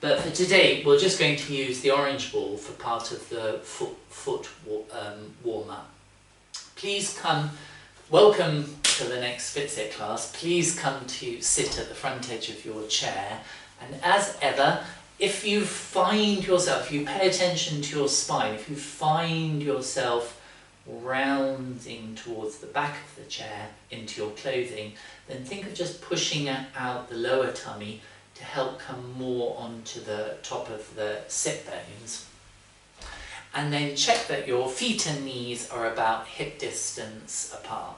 But for today, we're just going to use the orange ball for part of the foot warm-up. Please come, welcome to the next Fit class. Please come to sit at the front edge of your chair. And as ever, if you find yourself, if you pay attention to your spine, if you find yourself rounding towards the back of the chair into your clothing, then think of just pushing out the lower tummy to help come more onto the top of the sit bones. And then check that your feet and knees are about hip distance apart.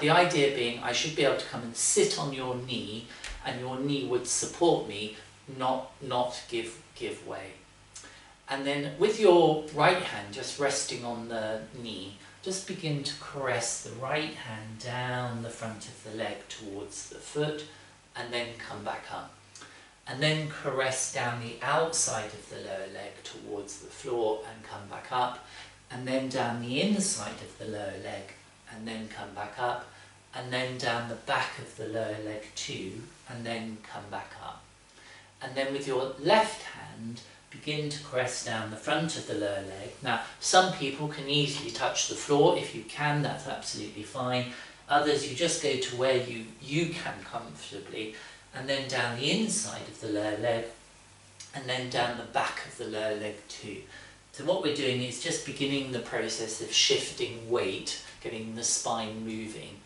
The idea being I should be able to come and sit on your knee and your knee would support me, not give way. And then with your right hand just resting on the knee, just begin to caress the right hand down the front of the leg towards the foot and then come back up. And then caress down the outside of the lower leg towards the floor and come back up. And then down the inside of the lower leg and then come back up, and then down the back of the lower leg too, and then come back up. And then with your left hand, begin to caress down the front of the lower leg. Now, some people can easily touch the floor. If you can, that's absolutely fine. Others, you just go to where you can comfortably, and then down the inside of the lower leg, and then down the back of the lower leg too. So what we're doing is just beginning the process of shifting weight, getting the spine moving.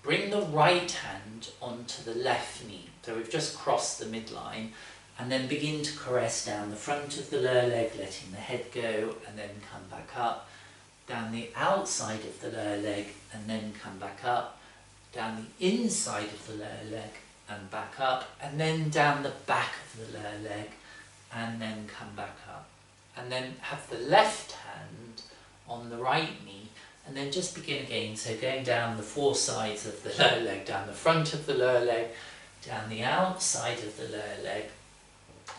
Bring the right hand onto the left knee. So we've just crossed the midline, and then begin to caress down the front of the lower leg, letting the head go, and then come back up. Down the outside of the lower leg, and then come back up. Down the inside of the lower leg, and back up. And then down the back of the lower leg, and then come back up. And then have the left hand on the right knee, and then just begin again. So going down the four sides of the lower leg, down the front of the lower leg, down the outside of the lower leg,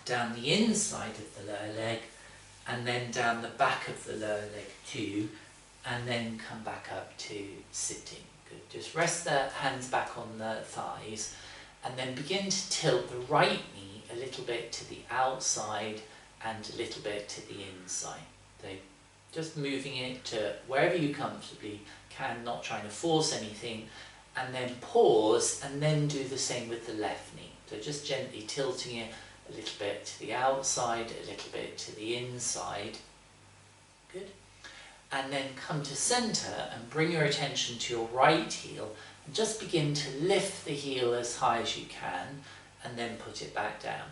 down the inside of the lower leg, and then down the back of the lower leg too, and then come back up to sitting. Good. Just rest the hands back on the thighs, and then begin to tilt the right knee a little bit to the outside and a little bit to the inside. So just moving it to wherever you comfortably can, not trying to force anything, and then pause and then do the same with the left knee. So just gently tilting it a little bit to the outside, a little bit to the inside. Good. And then come to centre and bring your attention to your right heel and just begin to lift the heel as high as you can and then put it back down.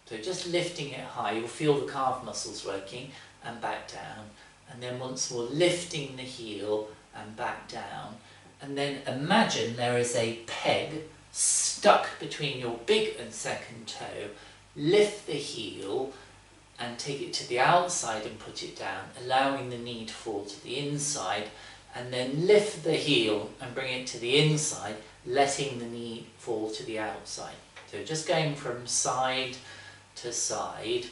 So just lifting it high, you'll feel the calf muscles working, and back down. And then once more lifting the heel and back down. And then imagine there is a peg stuck between your big and second toe. Lift the heel and take it to the outside and put it down, allowing the knee to fall to the inside, and then lift the heel and bring it to the inside, letting the knee fall to the outside. So just going from side to side,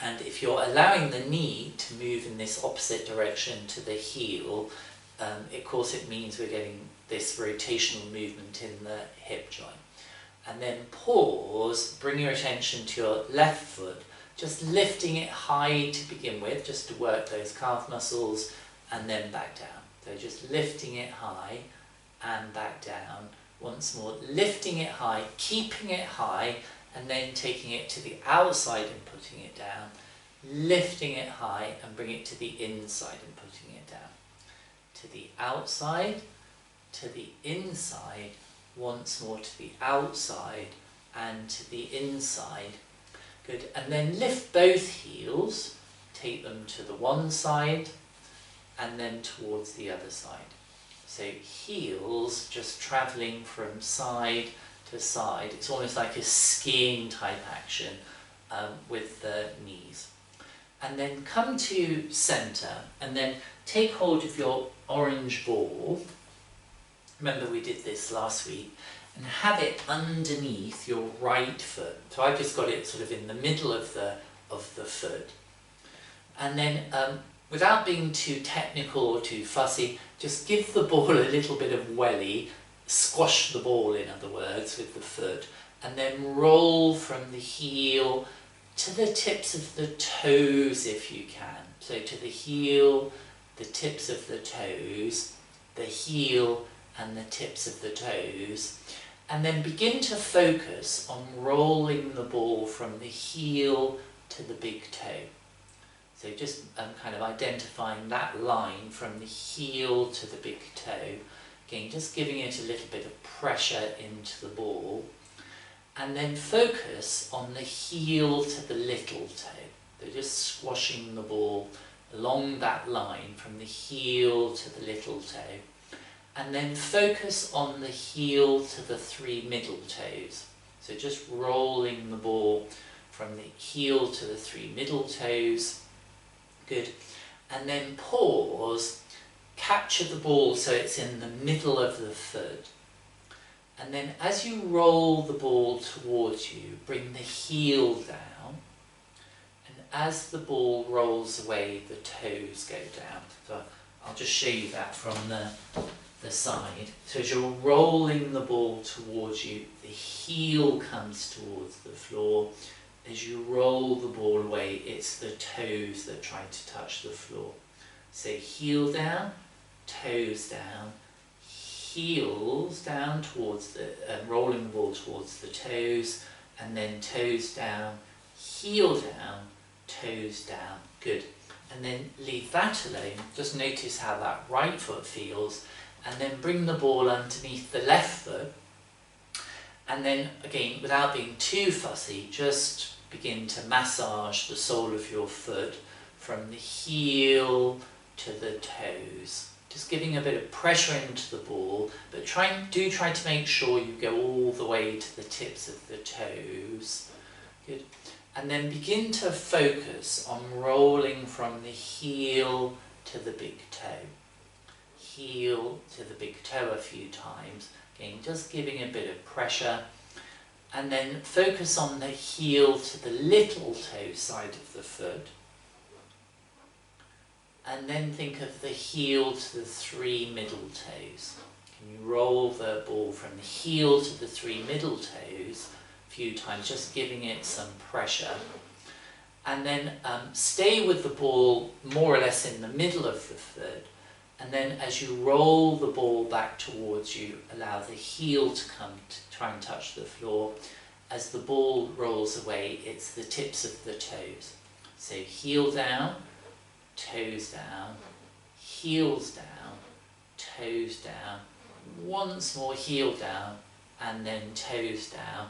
and if you're allowing the knee to move in this opposite direction to the heel, of course it means we're getting this rotational movement in the hip joint. And then pause, bring your attention to your left foot, just lifting it high to begin with, just to work those calf muscles, and then back down. So just lifting it high and back down. Once more, lifting it high, keeping it high, and then taking it to the outside and putting it down. Lifting it high and bring it to the inside and putting it down. To the outside, to the inside, once more to the outside and to the inside. Good. And then lift both heels, take them to the one side and then towards the other side. So heels just travelling from side to side. It's almost like a skiing type action with the knees. And then come to centre and then take hold of your orange ball. Remember we did this last week, and have it underneath your right foot. So I've just got it sort of in the middle of the foot. And then without being too technical or too fussy, just give the ball a little bit of welly, squash the ball in other words with the foot, and then roll from the heel to the tips of the toes if you can. So to the heel, the tips of the toes, the heel and the tips of the toes. And then begin to focus on rolling the ball from the heel to the big toe. So just kind of identifying that line from the heel to the big toe. Again, just giving it a little bit of pressure into the ball. And then focus on the heel to the little toe. So just squashing the ball along that line from the heel to the little toe. And then focus on the heel to the 3 middle toes. So just rolling the ball from the heel to the 3 middle toes. Good. And then pause, capture the ball so it's in the middle of the foot. And then as you roll the ball towards you, bring the heel down. And as the ball rolls away, the toes go down. So I'll just show you that from the side. So as you're rolling the ball towards you, the heel comes towards the floor. As you roll the ball away, it's the toes that try to touch the floor. So heel down, toes down, heels down towards the, rolling the ball towards the toes, and then toes down, heel down, toes down. Good. And then leave that alone. Just notice how that right foot feels. And then bring the ball underneath the left foot, and then again, without being too fussy, just begin to massage the sole of your foot from the heel to the toes. Just giving a bit of pressure into the ball, but do try to make sure you go all the way to the tips of the toes. Good. And then begin to focus on rolling from the heel to the big toe. Heel to the big toe a few times, again just giving a bit of pressure, and then focus on the heel to the little toe side of the foot, and then think of the heel to the 3 middle toes. Can you roll the ball from the heel to the 3 middle toes a few times, just giving it some pressure, and then stay with the ball more or less in the middle of the foot. And then as you roll the ball back towards you, allow the heel to come to try and touch the floor. As the ball rolls away, it's the tips of the toes. So heel down, toes down, heels down, toes down, once more heel down, and then toes down.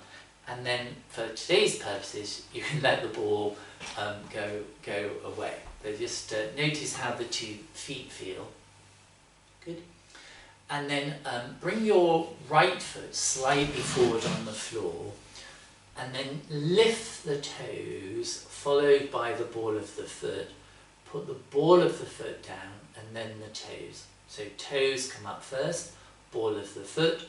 And then for today's purposes, you can let the ball go away. So just notice how the 2 feet feel. Good. And then bring your right foot slightly forward on the floor, and then lift the toes followed by the ball of the foot. Put the ball of the foot down and then the toes. So toes come up first, ball of the foot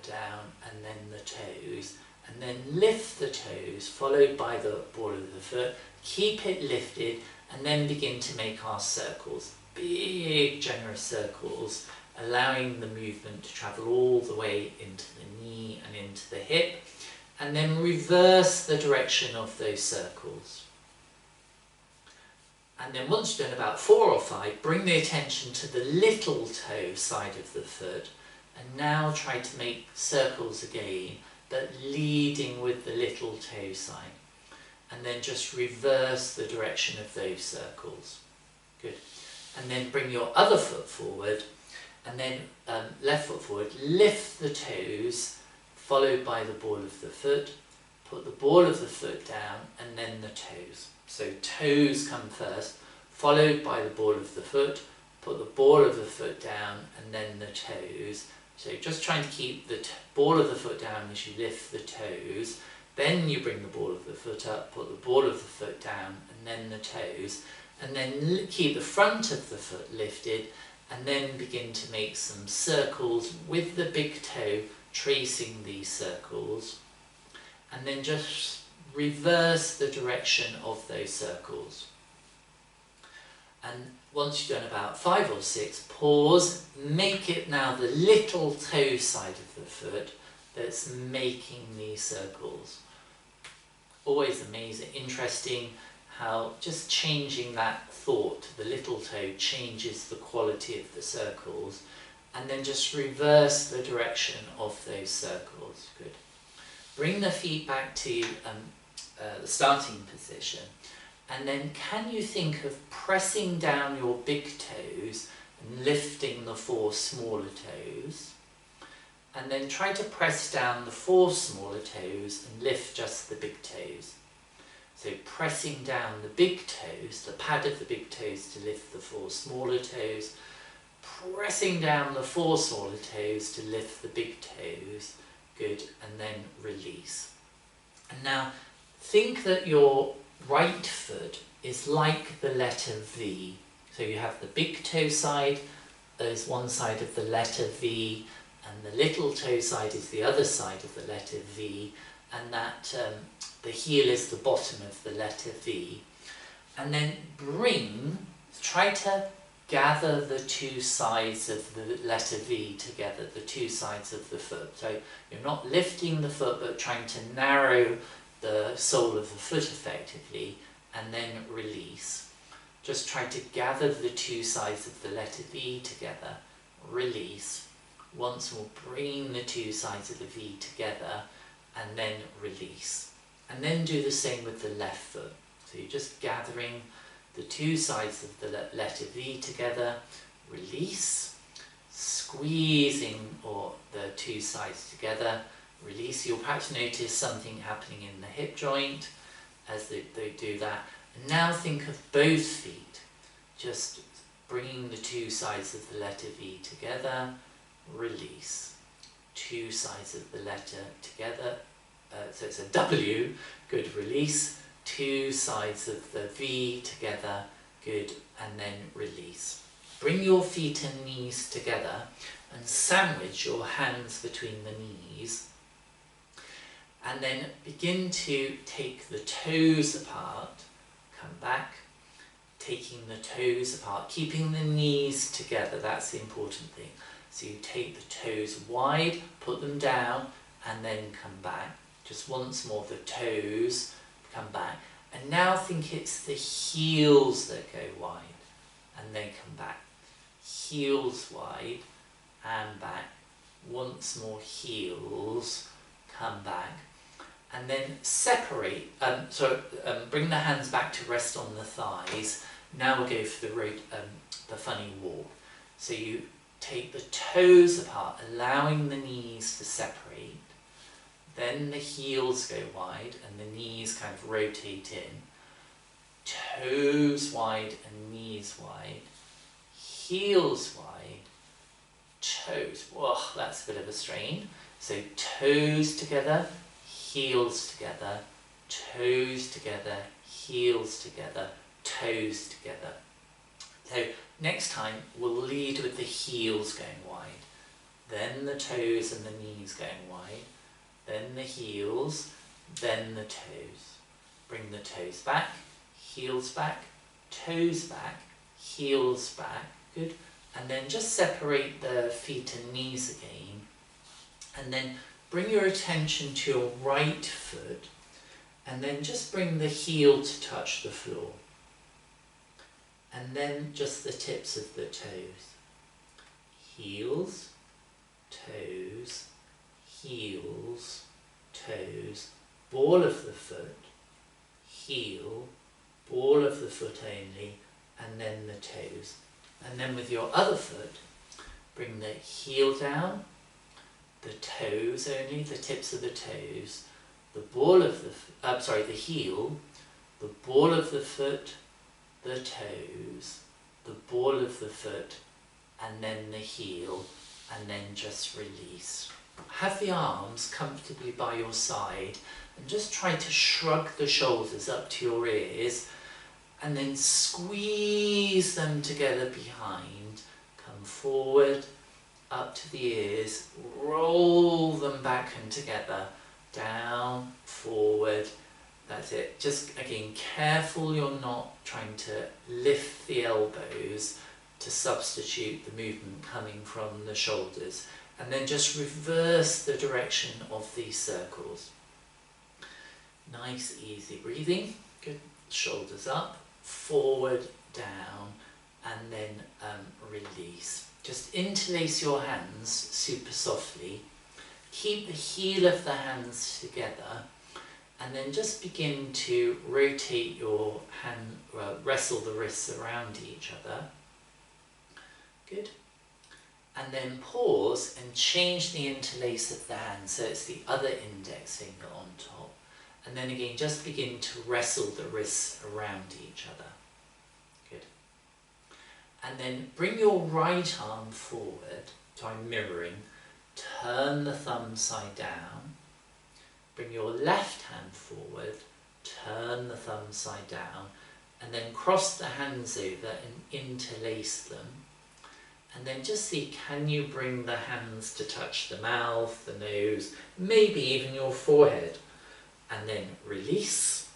down, and then the toes. And then lift the toes followed by the ball of the foot. Keep it lifted and then begin to make our circles. Big generous circles, allowing the movement to travel all the way into the knee and into the hip, and then reverse the direction of those circles. And then once you've done about 4 or 5, bring the attention to the little toe side of the foot, and now try to make circles again, but leading with the little toe side. And then just reverse the direction of those circles. Good. And then bring your other foot forward, and then left foot forward, lift the toes, followed by the ball of the foot, put the ball of the foot down, and then the toes. So toes come first, followed by the ball of the foot, put the ball of the foot down, and then the toes. So just trying to keep the ball of the foot down as you lift the toes, then you bring the ball of the foot up, put the ball of the foot down, and then the toes. And then keep the front of the foot lifted, and then begin to make some circles with the big toe tracing these circles, and then just reverse the direction of those circles. And once you've done about 5 or 6, pause, make it now the little toe side of the foot that's making these circles. always amazing, interesting how just changing that thought to the little toe changes the quality of the circles, and then just reverse the direction of those circles. Good. Bring the feet back to the starting position, and then can you think of pressing down your big toes and lifting the 4 smaller toes, and then try to press down the 4 smaller toes and lift just the big toes. So pressing down the big toes, the pad of the big toes to lift the 4 smaller toes, pressing down the 4 smaller toes to lift the big toes. Good, and then release. And now think that your right foot is like the letter V. So you have the big toe side, there's one side of the letter V, and the little toe side is the other side of the letter V, and that the heel is the bottom of the letter V. And then try to gather the 2 sides of the letter V together, the 2 sides of the foot. So you're not lifting the foot, but trying to narrow the sole of the foot effectively, and then release. Just try to gather the 2 sides of the letter V together, release. Once more, bring the 2 sides of the V together, and then release. And then do the same with the left foot. So you're just gathering the 2 sides of the letter V together, release, squeezing the 2 sides together, release. You'll perhaps notice something happening in the hip joint as they do that. And now think of both feet, just bringing the 2 sides of the letter V together, release. 2 sides of the letter together, so it's a W, good, release. 2 sides of the V together, good, and then release. Bring your feet and knees together and sandwich your hands between the knees, and then begin to take the toes apart. Come back, taking the toes apart, keeping the knees together, that's the important thing. So you take the toes wide, put them down, and then come back. Just once more, the toes, come back. And now think it's the heels that go wide, and then come back. Heels wide, and back. Once more, heels, come back. And then separate, bring the hands back to rest on the thighs. Now we'll go for the funny walk. So you take the toes apart, allowing the knees to separate. Then the heels go wide and the knees kind of rotate in. Toes wide and knees wide. Heels wide. Toes. Whoa, that's a bit of a strain. So toes together, heels together, toes together, heels together, toes together. So next time we'll lead with the heels going wide, then the toes and the knees going wide, then the heels, then the toes. Bring the toes back, heels back, toes back, heels back, good. And then just separate the feet and knees again. And then bring your attention to your right foot, and then just bring the heel to touch the floor. And then just the tips of the toes. Heels, toes, heels, toes, ball of the foot, heel, ball of the foot only, and then the toes. And then with your other foot, bring the heel down, the toes only, the tips of the toes, the ball of the the heel, the ball of the foot, the toes, the ball of the foot, and then the heel, and then just release. Have the arms comfortably by your side, and just try to shrug the shoulders up to your ears, and then squeeze them together behind. Come forward, up to the ears, roll them back and together, down, forward. That's it. Just again, careful you're not trying to lift the elbows to substitute the movement coming from the shoulders. And then just reverse the direction of these circles. Nice, easy breathing. Good. Shoulders up, forward, down, and then release. Just interlace your hands super softly. Keep the heel of the hands together, and then just begin to rotate your hand, wrestle the wrists around each other. Good. And then pause and change the interlace of the hand so it's the other index finger on top. And then again, just begin to wrestle the wrists around each other. Good. And then bring your right arm forward, so I'm mirroring. Turn the thumb side down. Bring your left hand forward, turn the thumb side down, and then cross the hands over and interlace them. And then just see, can you bring the hands to touch the mouth, the nose, maybe even your forehead. And then release,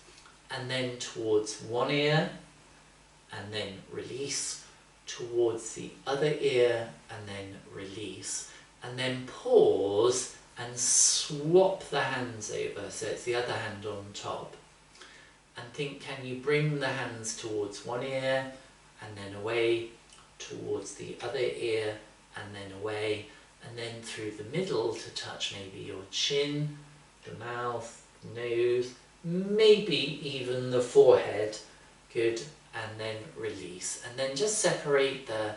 and then towards one ear, and then release, towards the other ear, and then release. And then pause and swap the hands over, so it's the other hand on top. And think, can you bring the hands towards one ear, and then away, towards the other ear, and then away, and then through the middle to touch maybe your chin, the mouth, nose, maybe even the forehead. Good. And then release. And then just separate the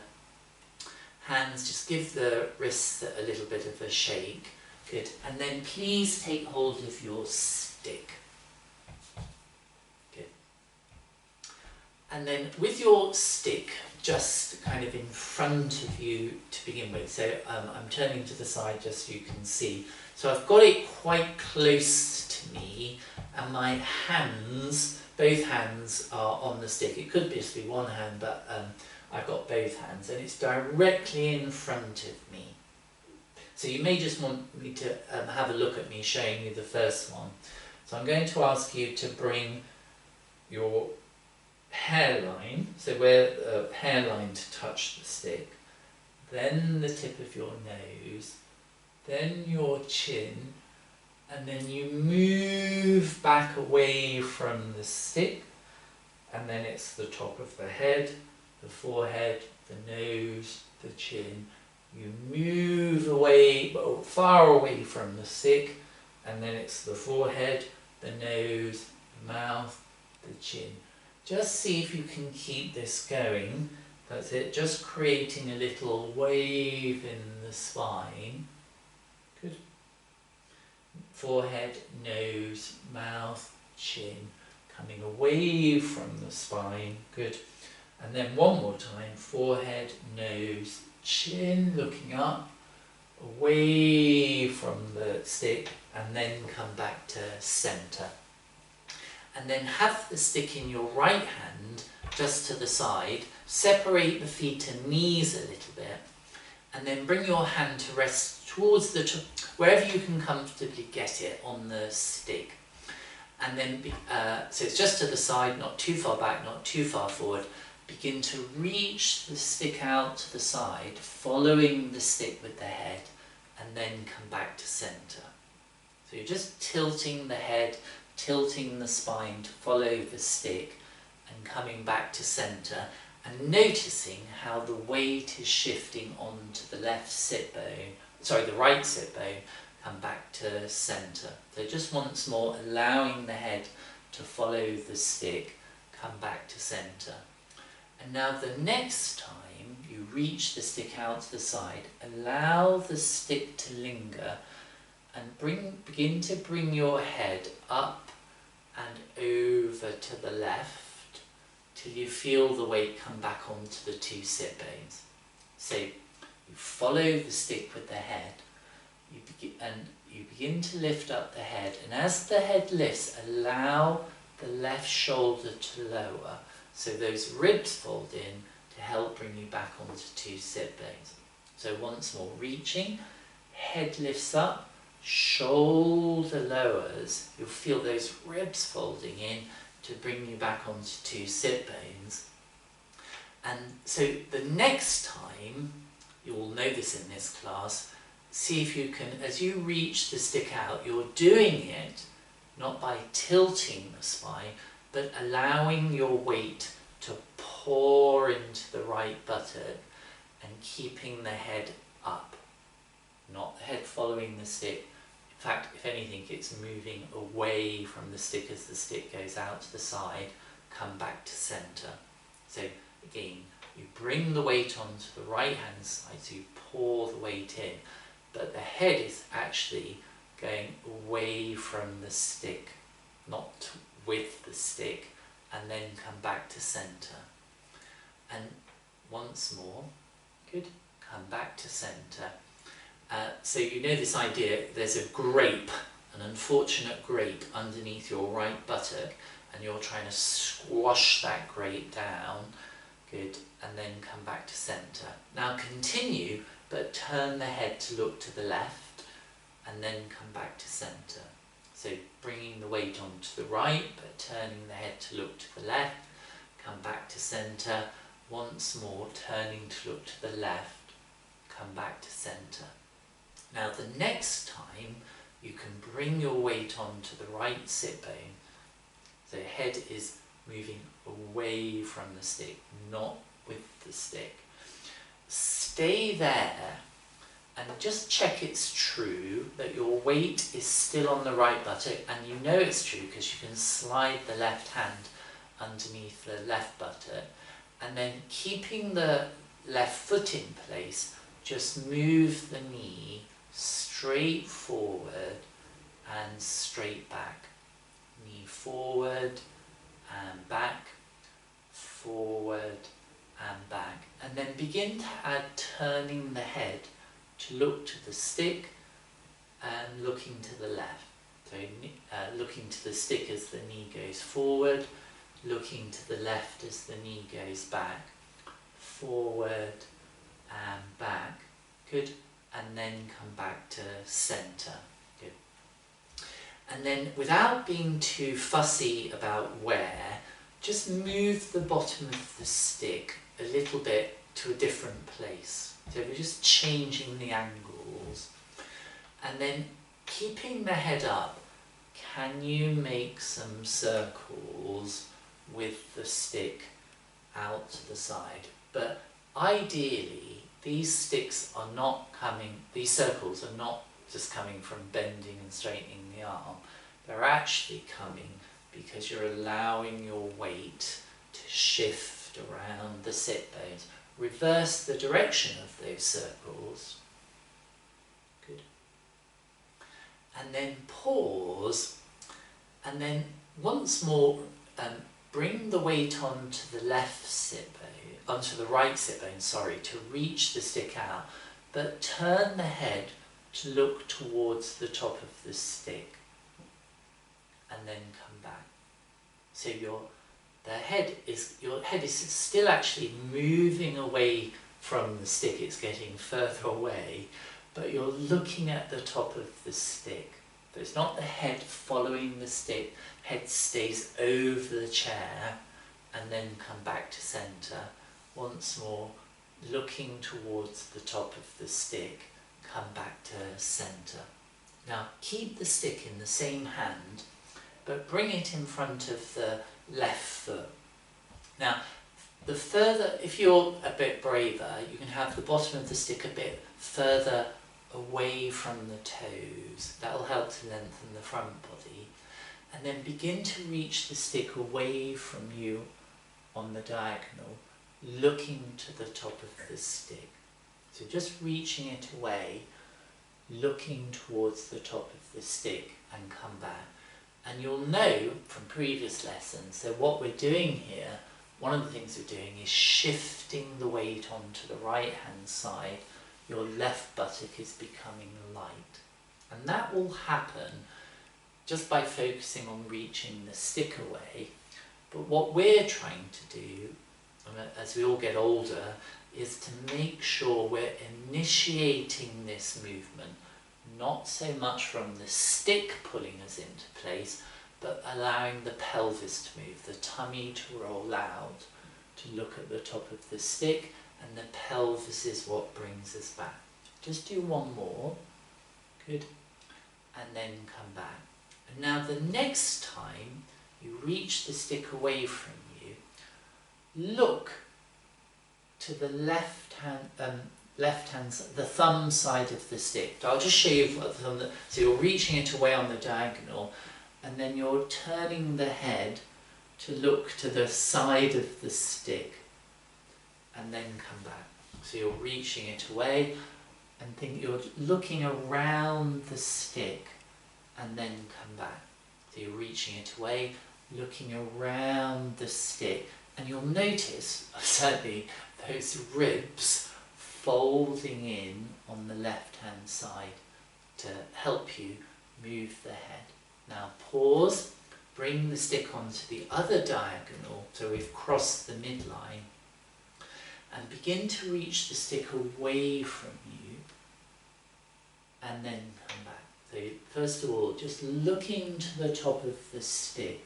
hands, just give the wrists a little bit of a shake. Good. And then please take hold of your stick. Good. And then with your stick just kind of in front of you to begin with. So I'm turning to the side just so you can see. So I've got it quite close to me, and my hands, both hands are on the stick. It could just be one hand, but I've got both hands, and it's directly in front of me. So you may just want me to have a look at me showing you the first one. So I'm going to ask you to bring your hairline, so where the hairline to touch the stick, then the tip of your nose, then your chin, and then you move back away from the stick, and then it's the top of the head, the forehead, the nose, the chin. You move away, far away from the stick, and then it's the forehead, the nose, the mouth, the chin. Just see if you can keep this going. That's it, just creating a little wave in the spine. Good. Forehead, nose, mouth, chin, coming away from the spine. Good. And then one more time, forehead, nose, chin, looking up, away from the stick, and then come back to centre. And then have the stick in your right hand, just to the side, separate the feet and knees a little bit, and then bring your hand to rest towards the top, wherever you can comfortably get it on the stick. And then, so it's just to the side, not too far back, not too far forward. Begin to reach the stick out to the side, following the stick with the head, and then come back to centre. So you're just tilting the head, tilting the spine to follow the stick, and coming back to centre, and noticing how the weight is shifting onto the left sit bone, sorry, the right sit bone, come back to centre. So just once more, allowing the head to follow the stick, come back to centre. And now the next time you reach the stick out to the side, allow the stick to linger, and begin to bring your head up and over to the left till you feel the weight come back onto the two sit bones. So you follow the stick with the head, you begin to lift up the head, and as the head lifts, allow the left shoulder to lower, so those ribs fold in to help bring you back onto two sit bones. So once more, reaching, head lifts up, shoulder lowers, you'll feel those ribs folding in to bring you back onto two sit bones. And so the next time, you will know this in this class, see if you can, as you reach the stick out, you're doing it not by tilting the spine, but allowing your weight to pour into the right buttock and keeping the head up, not the head following the stick. In fact, if anything, it's moving away from the stick as the stick goes out to the side, come back to centre. So again, you bring the weight onto the right hand side, so you pour the weight in, but the head is actually going away from the stick, not with the stick, and then come back to centre. And once more, good, come back to centre. So you know this idea, there's a grape, an unfortunate grape underneath your right buttock, and you're trying to squash that grape down, good, and then come back to centre. Now continue, but turn the head to look to the left, and then come back to centre. So bringing the weight onto the right, but turning the head to look to the left, come back to centre, once more turning to look to the left, come back to centre. Now the next time you can bring your weight onto the right sit bone, so head is moving away from the stick, not with the stick. Stay there and just check it's true, that your weight is still on the right buttock, and you know it's true because you can slide the left hand underneath the left buttock, and then keeping the left foot in place, just move the knee straight forward and straight back. Knee forward and back, forward and back, and then begin to add turning the head to look to the stick and looking to the left. So looking to the stick as the knee goes forward, looking to the left as the knee goes back, forward and back, good, and then come back to centre, good. And then without being too fussy about where, just move the bottom of the stick a little bit to a different place. So we're just changing the angles, and then keeping the head up, can you make some circles with the stick out to the side? But ideally, these sticks are not coming, these circles are not just coming from bending and straightening the arm. They're actually coming because you're allowing your weight to shift around the sit bones. Reverse the direction of those circles. Good. And then pause, and then once more bring the weight onto the left sit bone, onto the right sit bone, sorry, to reach the stick out, but turn the head to look towards the top of the stick, and then come back. So your head is still actually moving away from the stick, it's getting further away, but you're looking at the top of the stick. So it's not the head following the stick, head stays over the chair and then come back to centre. Once more, looking towards the top of the stick, come back to centre. Now keep the stick in the same hand, but bring it in front of the left foot. Now, the further, if you're a bit braver, you can have the bottom of the stick a bit further away from the toes. That'll help to lengthen the front body. And then begin to reach the stick away from you on the diagonal, looking to the top of the stick. So just reaching it away, looking towards the top of the stick, and come back. And you'll know from previous lessons that what we're doing here, one of the things we're doing is shifting the weight onto the right hand side. Your left buttock is becoming light. And that will happen just by focusing on reaching the stick away. But what we're trying to do, as we all get older, is to make sure we're initiating this movement, not so much from the stick pulling us into place, but allowing the pelvis to move, the tummy to roll out, to look at the top of the stick, and the pelvis is what brings us back. Just do one more, good, and then come back. And now the next time you reach the stick away from you, look to the left hand, the thumb side of the stick. I'll just show you what the thumb. So you're reaching it away on the diagonal, and then you're turning the head to look to the side of the stick, and then come back. So you're reaching it away, and think you're looking around the stick, and then come back. So you're reaching it away, looking around the stick, and you'll notice certainly those ribs folding in on the left hand side to help you move the head. Now pause, bring the stick onto the other diagonal, so we've crossed the midline, and begin to reach the stick away from you, and then come back. So first of all, just looking to the top of the stick,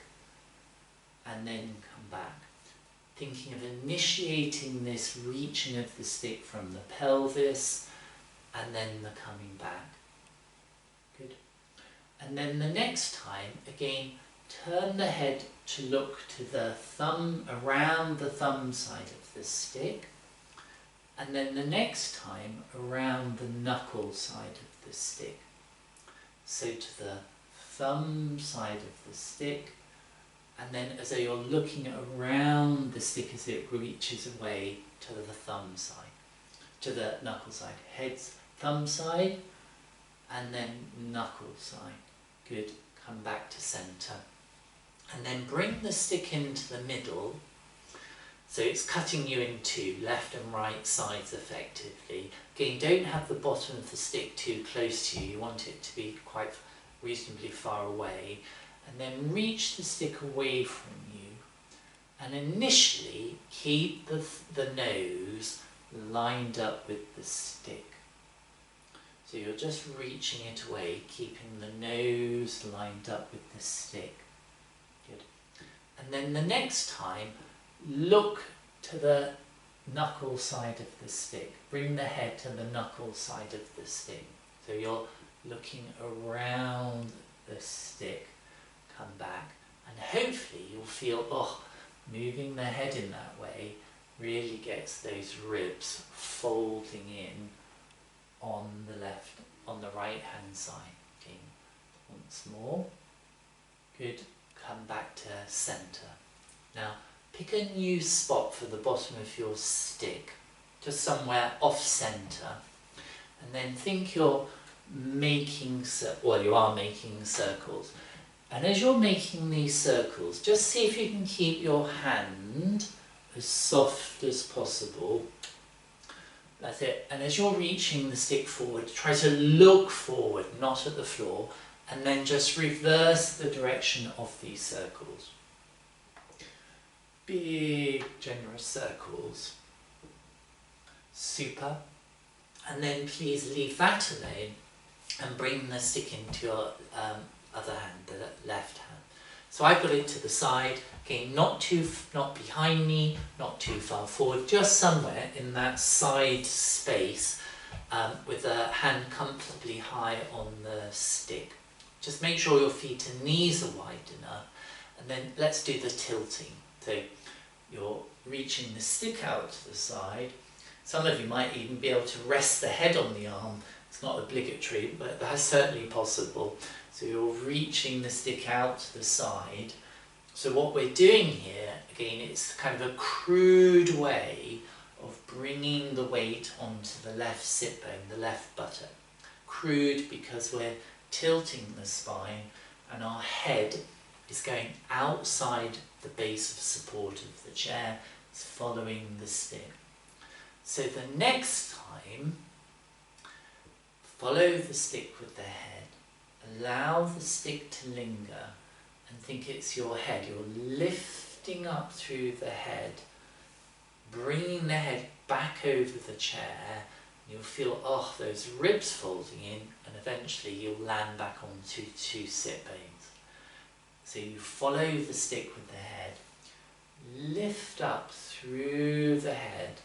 and then come back. Thinking of initiating this reaching of the stick from the pelvis, and then the coming back. Good. And then the next time, again, turn the head to look to the thumb, around the thumb side of the stick, and then the next time around the knuckle side of the stick. So to the thumb side of the stick, and then as though you're looking around the stick as it reaches away to the thumb side, to the knuckle side. Heads, thumb side, and then knuckle side. Good. Come back to centre. And then bring the stick into the middle, so it's cutting you in two, left and right sides effectively. Again, don't have the bottom of the stick too close to you, you want it to be quite reasonably far away. And then reach the stick away from you, and initially keep the nose lined up with the stick. So you're just reaching it away, keeping the nose lined up with the stick. Good. And then the next time, look to the knuckle side of the stick. Bring the head to the knuckle side of the stick. So you're looking around the stick. Come back, and hopefully you'll feel, moving the head in that way really gets those ribs folding in on the right hand side. Okay, once more. Good. Come back to centre. Now pick a new spot for the bottom of your stick, just somewhere off centre, and then think you're making, you are making circles. And as you're making these circles, just see if you can keep your hand as soft as possible. That's it. And as you're reaching the stick forward, try to look forward, not at the floor, and then just reverse the direction of these circles. Big, generous circles. Super. And then please leave that alone and bring the stick into your other hand, the left hand. So I've got it to the side, again, not behind me, not too far forward, just somewhere in that side space with the hand comfortably high on the stick. Just make sure your feet and knees are wide enough, and then let's do the tilting. So you're reaching the stick out to the side. Some of you might even be able to rest the head on the arm. It's not obligatory, but that's certainly possible. So you're reaching the stick out to the side. So what we're doing here, again, it's kind of a crude way of bringing the weight onto the left sit bone, the left buttock. Crude because we're tilting the spine and our head is going outside the base of support of the chair. It's following the stick. So the next time, follow the stick with the head. Allow the stick to linger and think it's your head. You're lifting up through the head, bringing the head back over the chair. You'll feel, those ribs folding in, and eventually you'll land back onto two sit bones. So you follow the stick with the head, lift up through the head,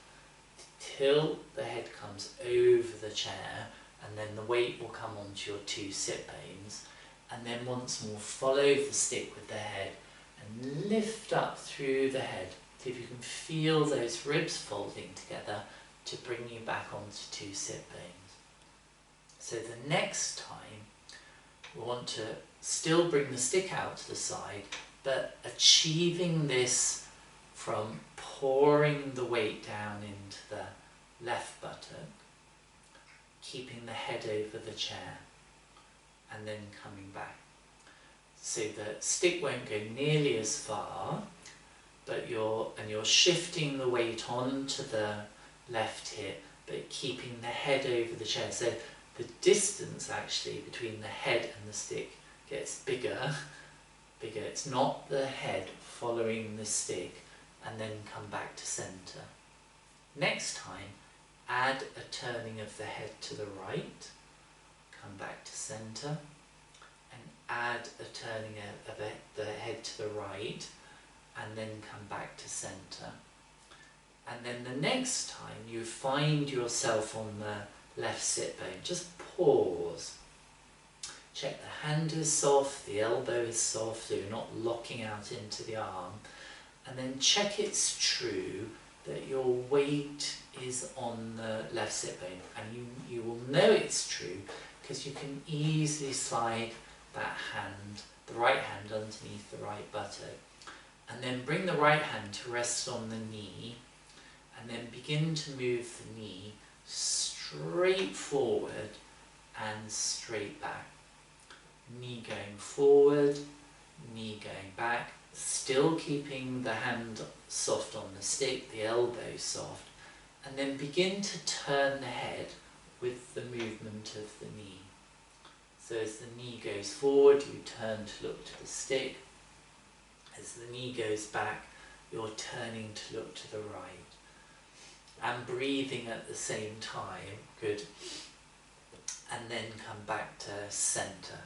till the head comes over the chair, and then the weight will come onto your two sit bones. and then once more follow the stick with the head and lift up through the head. See if you can feel those ribs folding together to bring you back onto 2 sit bones. So the next time we want to still bring the stick out to the side, but achieving this from pouring the weight down into the left buttock, keeping the head over the chair, and then coming back. So the stick won't go nearly as far, but you're shifting the weight onto the left hip, but keeping the head over the chair. So the distance actually between the head and the stick gets bigger. It's not the head following the stick and then come back to centre. Next time, add a turning of the head to the right, come back to centre, and add a turning of the head to the right, and then come back to centre. And then the next time you find yourself on the left sit bone, just pause. Check the hand is soft, the elbow is soft, so you're not locking out into the arm. And then check it's true that your weight is on the left sit bone. And you will know it's true because you can easily slide that hand, the right hand, underneath the right buttock. And then bring the right hand to rest on the knee, and then begin to move the knee straight forward and straight back. Knee going forward, knee going back, still keeping the hand soft on the stick, the elbow soft, and then begin to turn the head with the movement of the knee. So as the knee goes forward, you turn to look to the stick. As the knee goes back, you're turning to look to the right. And breathing at the same time, good. And then come back to centre.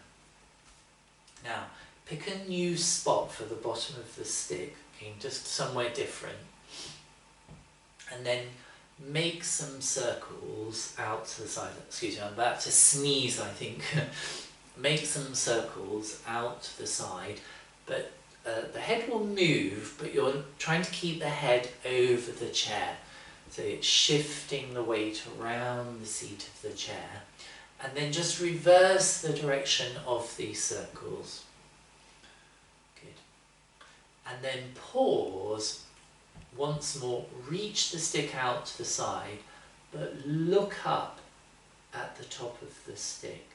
Now, pick a new spot for the bottom of the stick, okay, just somewhere different. And then make some circles out to the side. Excuse me, I'm about to sneeze, I think. Make some circles out to the side, but the head will move, but you're trying to keep the head over the chair. So it's shifting the weight around the seat of the chair. And then just reverse the direction of these circles. Good. And then pause. Once more, reach the stick out to the side, but look up at the top of the stick.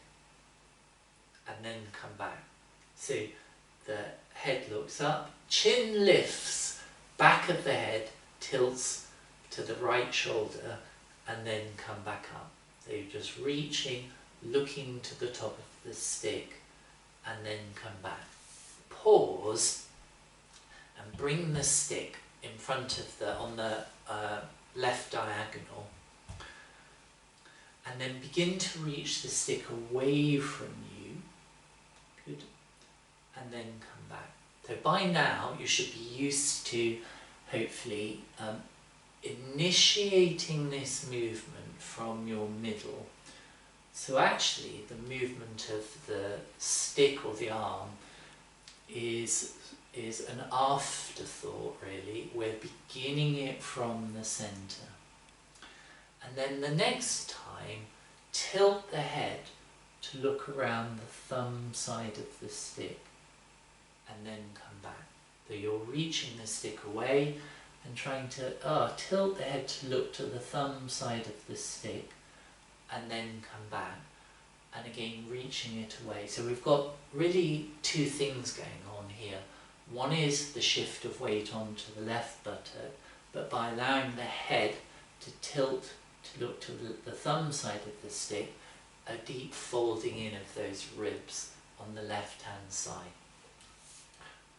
And then come back. So the head looks up, chin lifts, back of the head tilts to the right shoulder, and then come back up. So you're just reaching, looking to the top of the stick, and then come back. Pause, and bring the stick in front of on the left diagonal, and then begin to reach the stick away from you. Good. And then come back. So by now you should be used to, hopefully, initiating this movement from your middle. So actually the movement of the stick or the arm is an afterthought, really. We're beginning it from the centre. And then the next time, tilt the head to look around the thumb side of the stick, and then come back. So you're reaching the stick away and trying to tilt the head to look to the thumb side of the stick, and then come back. And again, reaching it away. So we've got really two things going on here. One is the shift of weight onto the left buttock, but by allowing the head to tilt to look to the thumb side of the stick, a deep folding in of those ribs on the left hand side.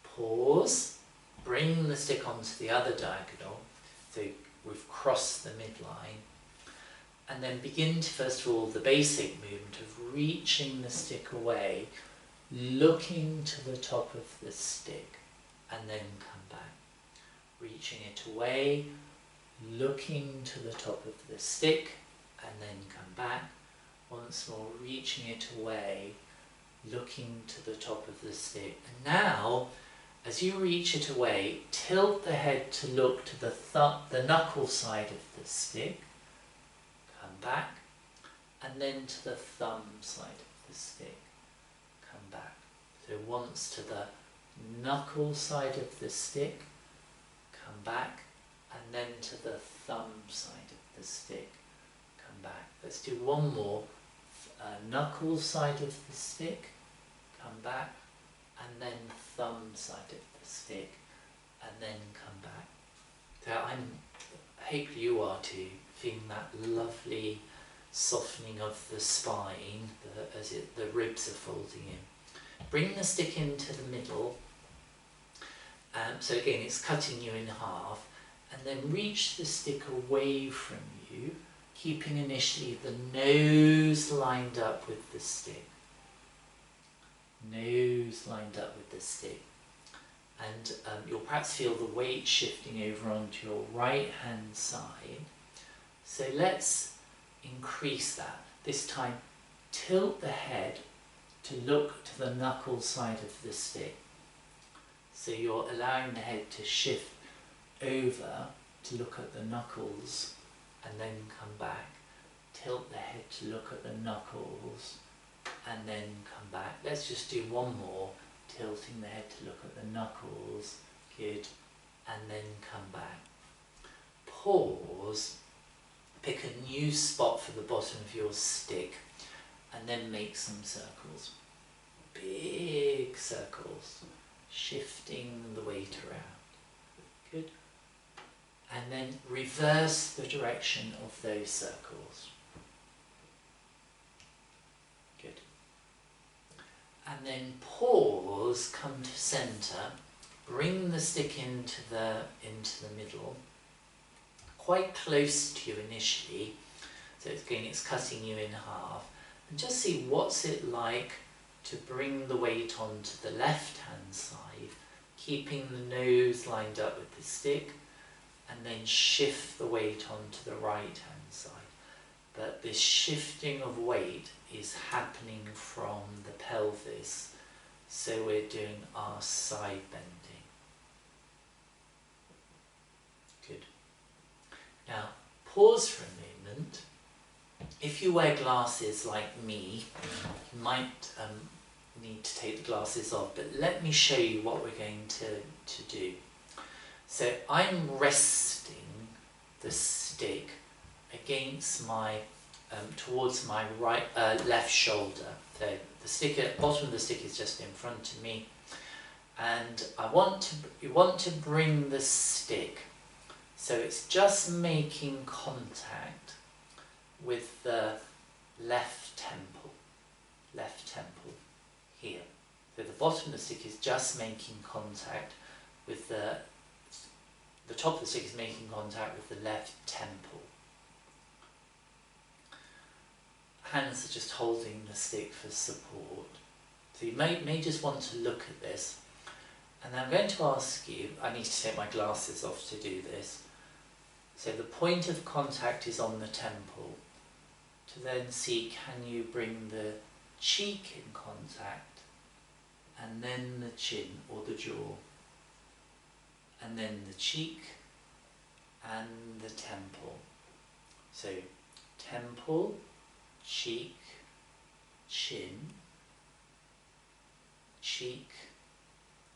Pause, bring the stick onto the other diagonal, so we've crossed the midline, and then begin to, first of all, the basic movement of reaching the stick away, looking to the top of the stick, and then come back. Reaching it away, looking to the top of the stick, and then come back. Once more, reaching it away, looking to the top of the stick. And now, as you reach it away, tilt the head to look to the knuckle side of the stick, come back, and then to the thumb side of the stick, come back. So once to the knuckle side of the stick, come back, and then to the thumb side of the stick, come back. Let's do one more. Knuckle side of the stick, come back, and then thumb side of the stick, and then come back. So I hope you are too, feeling that lovely softening of the spine as the ribs are folding in. Bring the stick into the middle. So again, it's cutting you in half, and then reach the stick away from you, keeping initially the nose lined up with the stick. Nose lined up with the stick. And you'll perhaps feel the weight shifting over onto your right hand side. So let's increase that. This time, tilt the head to look to the knuckle side of the stick. So you're allowing the head to shift over to look at the knuckles and then come back. Tilt the head to look at the knuckles and then come back. Let's just do one more. Tilting the head to look at the knuckles. Good. And then come back. Pause. Pick a new spot for the bottom of your stick and then make some circles. Big circles. Shifting the weight around. Good. And then reverse the direction of those circles. Good. And then pause, come to centre, bring the stick into the middle, quite close to you initially, so it's cutting you in half, and just see what's it like to bring the weight onto the left hand side, keeping the nose lined up with the stick, and then shift the weight onto the right hand side. But this shifting of weight is happening from the pelvis, so we're doing our side bending. Good. Now pause for a moment. If you wear glasses like me, you might need to take the glasses off, but let me show you what we're going to do. So I'm resting the stick against my, towards my left shoulder. So the stick, at the bottom of the stick is just in front of me, and you want to bring the stick so it's just making contact with the left temple here. So the bottom of the stick is just making contact with the top of the stick is making contact with the left temple. Hands are just holding the stick for support. So you may just want to look at this. And I'm going to ask you, I need to take my glasses off to do this. So the point of contact is on the temple. To then see, can you bring the cheek in contact, and then the chin or the jaw, and then the cheek and the temple. So temple, cheek, chin, cheek,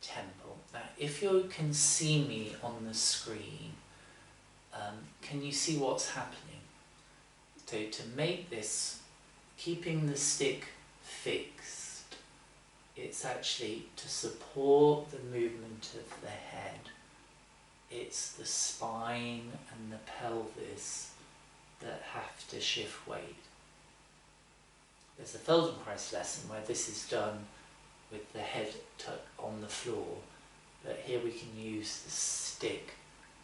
temple. Now if you can see me on the screen, can you see what's happening? So to make this, keeping the stick fixed, it's actually to support the movement of the head. It's the spine and the pelvis that have to shift weight. There's a Feldenkrais lesson where this is done with the head on the floor, but here we can use the stick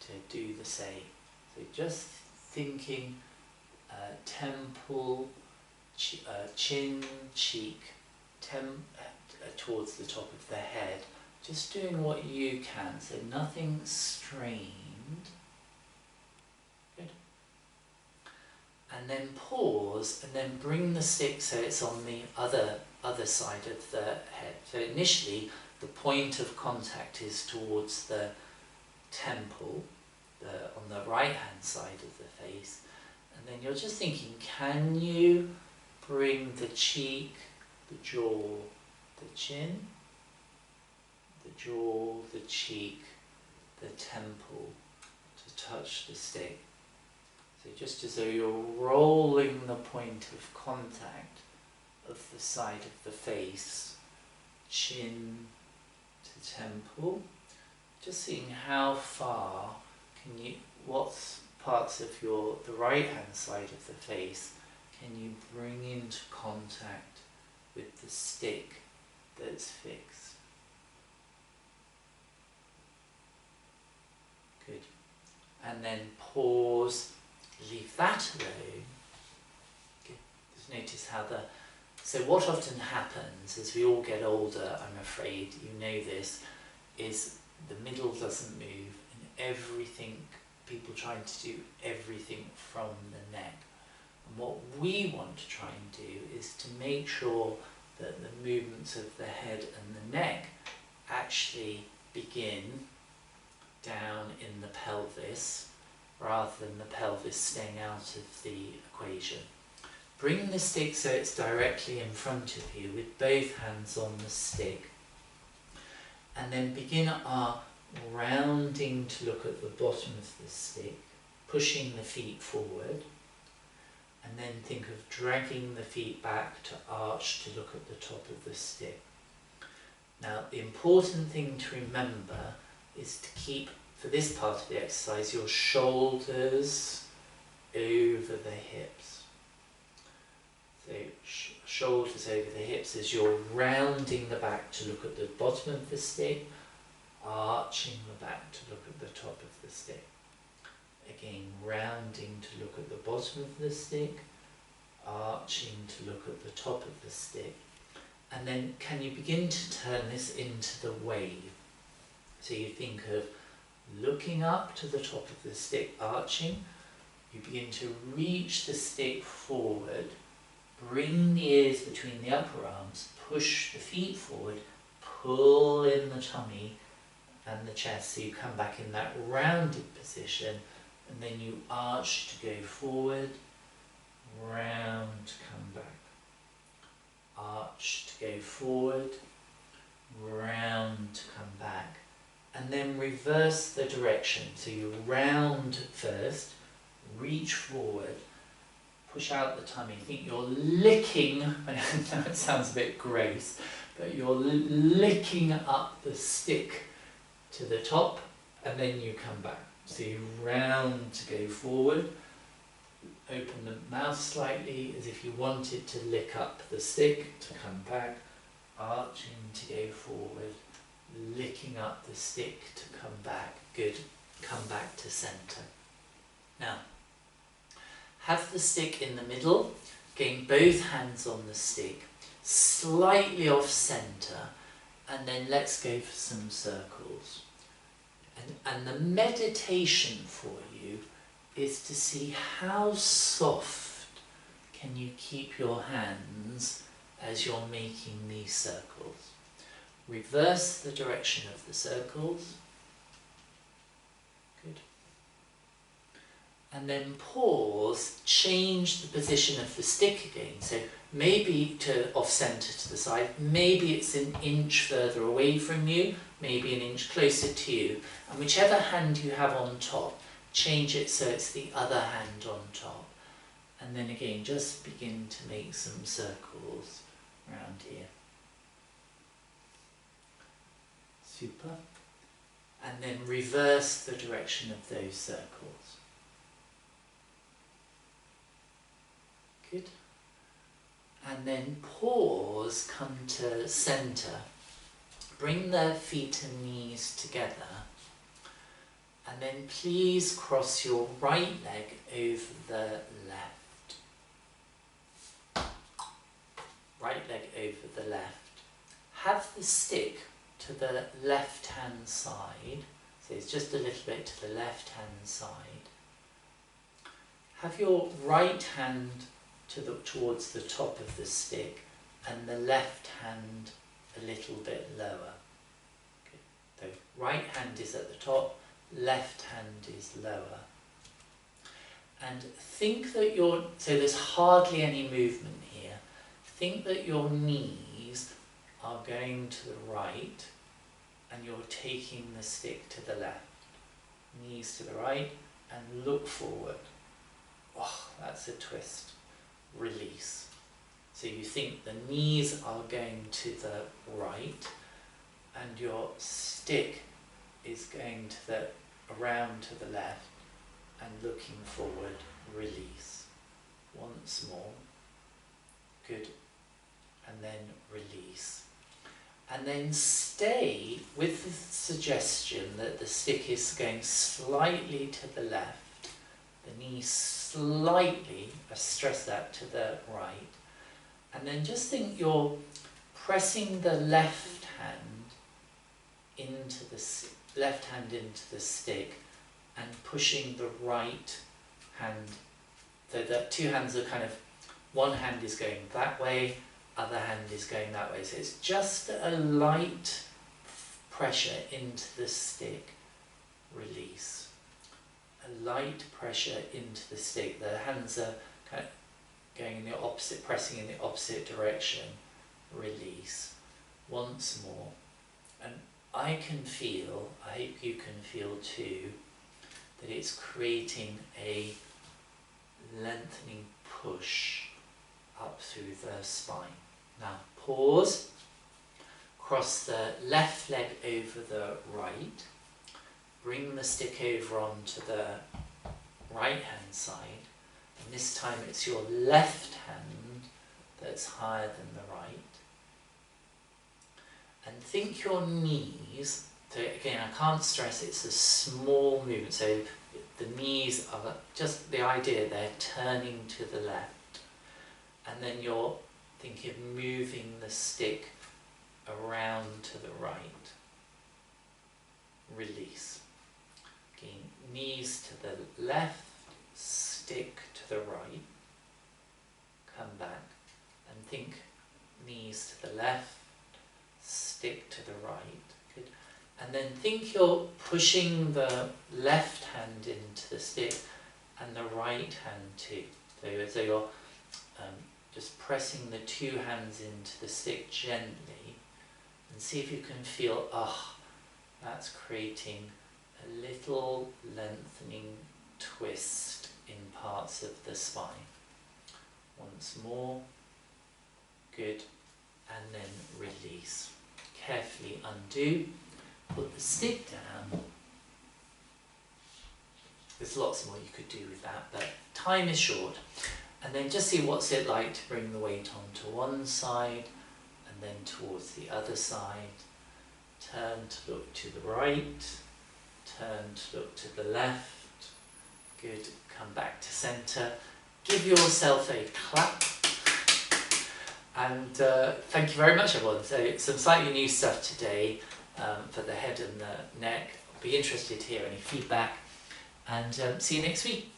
to do the same. So just thinking temple, chin, cheek, towards the top of the head, just doing what you can, so nothing strained. Good. And then pause, and then bring the stick so it's on the other other side of the head. So initially, the point of contact is towards the temple, on the right hand side of the face, and then you're just thinking, can you bring the cheek, the jaw, the chin, the jaw, the cheek, the temple to touch the stick? So just as though you're rolling the point of contact of the side of the face, chin to temple, just seeing how far can you, what parts of the right hand side of the face can you bring into contact with the stick that's fixed. Good. And then pause, leave that alone. Okay. Just notice how so what often happens as we all get older, I'm afraid, you know this, is the middle doesn't move and people trying to do everything from the neck. And what we want to try and do is to make sure that the movements of the head and the neck actually begin down in the pelvis rather than the pelvis staying out of the equation. Bring the stick so it's directly in front of you with both hands on the stick, and then begin our rounding to look at the bottom of the stick, pushing the feet forward, and then think of dragging the feet back to arch to look at the top of the stick. Now, the important thing to remember is to keep, for this part of the exercise, your shoulders over the hips. So shoulders over the hips as you're rounding the back to look at the bottom of the stick, arching the back to look at the top of the stick. Again, rounding to look at the bottom of the stick, arching to look at the top of the stick. And then can you begin to turn this into the wave? So you think of looking up to the top of the stick, arching. You begin to reach the stick forward, bring the ears between the upper arms, push the feet forward, pull in the tummy and the chest so you come back in that rounded position, and then you arch to go forward, round to come back, arch to go forward, round to come back, and then reverse the direction. So you round first, reach forward, push out the tummy. Think you're licking, I know it sounds a bit gross, but you're licking up the stick to the top, and then you come back. So you round to go forward, open the mouth slightly as if you wanted to lick up the stick to come back, arching to go forward, licking up the stick to come back. Good. Come back to centre. Now, have the stick in the middle, getting both hands on the stick, slightly off centre, and then let's go for some circles. And the meditation for you is to see how soft can you keep your hands as you're making these circles. Reverse the direction of the circles. Good. And then pause, change the position of the stick again. So maybe to off centre to the side, maybe it's an inch further away from you, maybe an inch closer to you. And whichever hand you have on top, change it so it's the other hand on top. And then again, just begin to make some circles around here. Super. And then reverse the direction of those circles. Good. And then pause, come to centre. Bring the feet and knees together. And then please cross your right leg over the left. Right leg over the left. Have the stick to the left hand side. So it's just a little bit to the left hand side. Have your right hand towards the top of the stick and the left hand a little bit lower. Okay. So right hand is at the top, left hand is lower. And think that so there's hardly any movement here. Think that your knees are going to the right and you're taking the stick to the left. Knees to the right and look forward. Oh, that's a twist. Release. So you think the knees are going to the right and your stick is going to around to the left and looking forward. Release. Once more. Good. And then release. And then stay with the suggestion that the stick is going slightly to the left, the knee slightly, I stress that, to the right, and then just think you're pressing the left hand into the stick and pushing the right hand, so that two hands are kind of, one hand is going that way, other hand is going that way. So it's just a light pressure into the stick, release. A light pressure into the stick. The hands are kind of going in the opposite, pressing in the opposite direction, release. Once more. And I can feel, I hope you can feel too, that it's creating a lengthening push up through the spine. Now pause, cross the left leg over the right, bring the stick over onto the right hand side, and this time it's your left hand that's higher than the right. And think your knees, so again I can't stress it's a small movement, so the knees are just the idea they're turning to the left. And then you're thinking of moving the stick around to the right. Release. Again, knees to the left, stick to the right. Come back and think knees to the left, stick to the right. Good. And then think you're pushing the left hand into the stick and the right hand too. So you're just pressing the two hands into the stick gently and see if you can feel, that's creating a little lengthening twist in parts of the spine. Once more, good, and then release. Carefully undo, put the stick down. There's lots more you could do with that, but time is short. And then just see what's it like to bring the weight onto one side and then towards the other side. Turn to look to the right, turn to look to the left. Good, come back to centre. Give yourself a clap. And thank you very much everyone. So some slightly new stuff today for the head and the neck. I'll be interested to hear any feedback and see you next week.